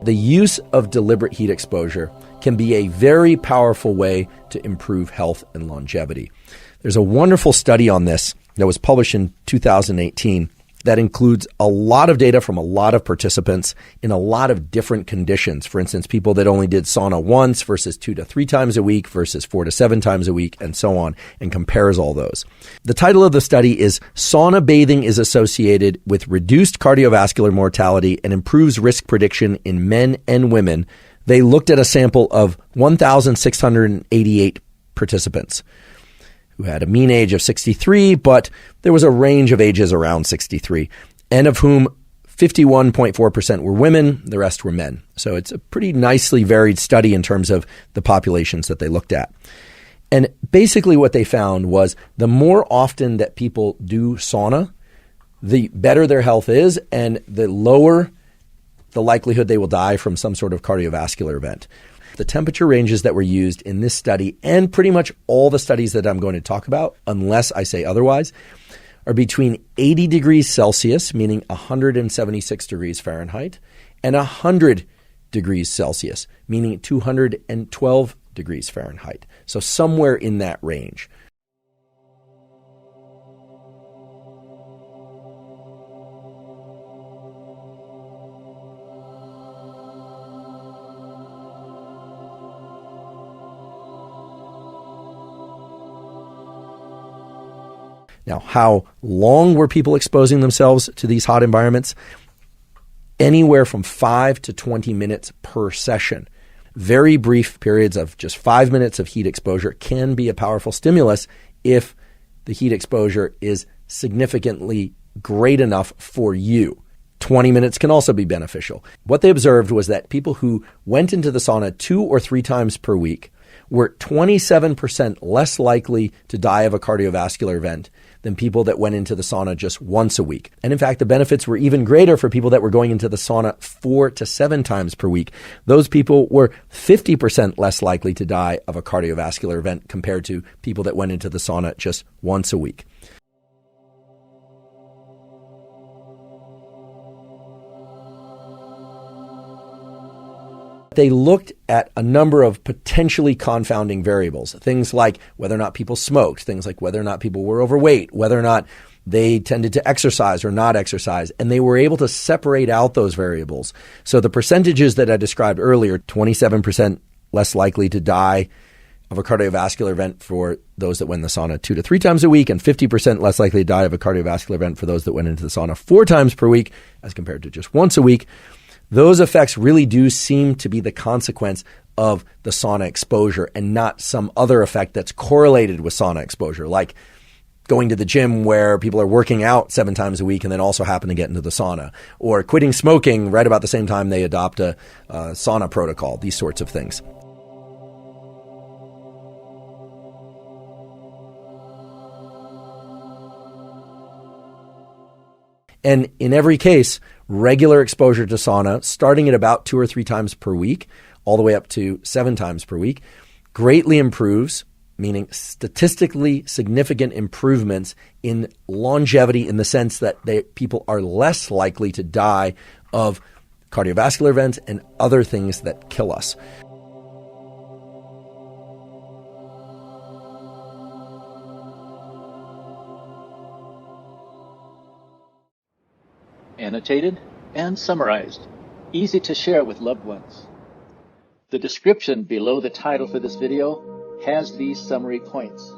The use of deliberate heat exposure can be a very powerful way to improve health and longevity. There's a wonderful study on this that was published in 2018 that includes a lot of data from a lot of participants in a lot of different conditions. For instance, people that only did sauna once versus 2 to 3 times a week versus 4 to 7 times a week, and so on, and compares all those. The title of the study is Sauna Bathing is Associated with Reduced Cardiovascular Mortality and Improves Risk Prediction in Men and Women. They looked at a sample of 1,688 participants who had a mean age of 63, but there was a range of ages around 63, and of whom 51.4% were women, the rest were men. So it's a pretty nicely varied study in terms of the populations that they looked at. And basically what they found was the more often that people do sauna, the better their health is, and the lower the likelihood they will die from some sort of cardiovascular event. The temperature ranges that were used in this study, and pretty much all the studies that I'm going to talk about, unless I say otherwise, are between 80 degrees Celsius, meaning 176 degrees Fahrenheit, and 100 degrees Celsius, meaning 212 degrees Fahrenheit. So somewhere in that range. Now, how long were people exposing themselves to these hot environments? Anywhere from 5 to 20 minutes per session. Very brief periods of just 5 minutes of heat exposure can be a powerful stimulus if the heat exposure is significantly great enough for you. 20 minutes can also be beneficial. What they observed was that people who went into the sauna 2 or 3 times per week were 27% less likely to die of a cardiovascular event than people that went into the sauna just once a week. And in fact, the benefits were even greater for people that were going into the sauna 4 to 7 times per week. Those people were 50% less likely to die of a cardiovascular event compared to people that went into the sauna just once a week. They looked at a number of potentially confounding variables, things like whether or not people smoked, things like whether or not people were overweight, whether or not they tended to exercise or not exercise, and they were able to separate out those variables. So the percentages that I described earlier, 27% less likely to die of a cardiovascular event for those that went in the sauna 2 to 3 times a week, and 50% less likely to die of a cardiovascular event for those that went into the sauna 4 times per week as compared to just once a week. Those effects really do seem to be the consequence of the sauna exposure and not some other effect that's correlated with sauna exposure, like going to the gym where people are working out 7 times a week and then also happen to get into the sauna, or quitting smoking right about the same time they adopt a sauna protocol, these sorts of things. And in every case, regular exposure to sauna, starting at about 2 or 3 times per week, all the way up to 7 times per week, greatly improves, meaning statistically significant improvements in longevity in the sense that people are less likely to die of cardiovascular events and other things that kill us. Annotated and summarized, easy to share with loved ones. The description below the title for this video has these summary points.